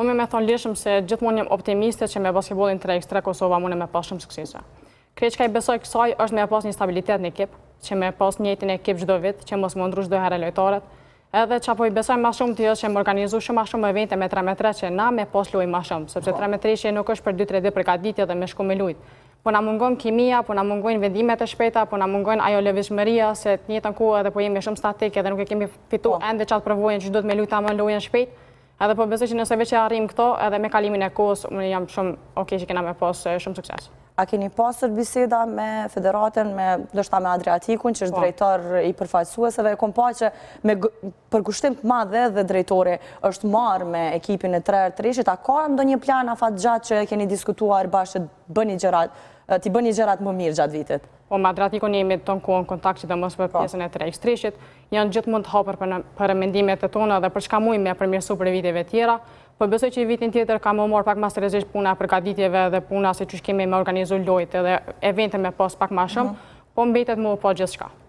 Unë me thonë lishëm se gjithmonë jam optimiste që me basketbolin 3x3 Kosova mune me pas shumë suksese. Krejt që ka i besoj kësaj është me pas një stabilitet në ekip, që me pas njëtin ekip çdo vit, që mos më ndru çdo herë lojtarët. Edhe që apo i besoj ma shumë të që më organizu shumë ma shumë evente me 3x3 që na me pas luaj ma shumë, sepse 3x3 nuk është për 2-3 ditë përgatitje dhe me shku me lujt. Po na mungon kimia, po na mungojnë vendimet e shpejta, po na mungojnë ajo lëvizshmëria, se të njëjtën kohë edhe po jemi shumë statik edhe nuk e kemi fitu ende qatë përvojën që do të me lujta më lojën shpejt. Edhe po besoj që nëse veç e arrim këto, edhe me kalimin e kohës, unë jam shumë okej që kena me pas shumë sukses. A keni pasur biseda me federatën, ndoshta me Adriatikun, që është drejtor i përfaqësuesve, kom pa që me përkushtim të madh dhe drejtori është marrë me ekipin e 3x3-shit, a ka ndonjë plan afatgjatë që keni diskutuar bashkë t'i bëni gjërat më mirë gjatë vitit? Po me Adriatikun jemi të në kohën kontakt që të mos për pjesën e 3x3-shit, janë gjithmonë të hapur për mendimet e tona dhe për çka mujmë me përmirësu për viteve tjera. Po besoj që i vitin tjetër ka më marrë pak ma seriozisht puna për gaditjeve dhe puna se që kemi me organizu lojt edhe evente me pas pak ma shumë, po mbetet mu po gjithçka.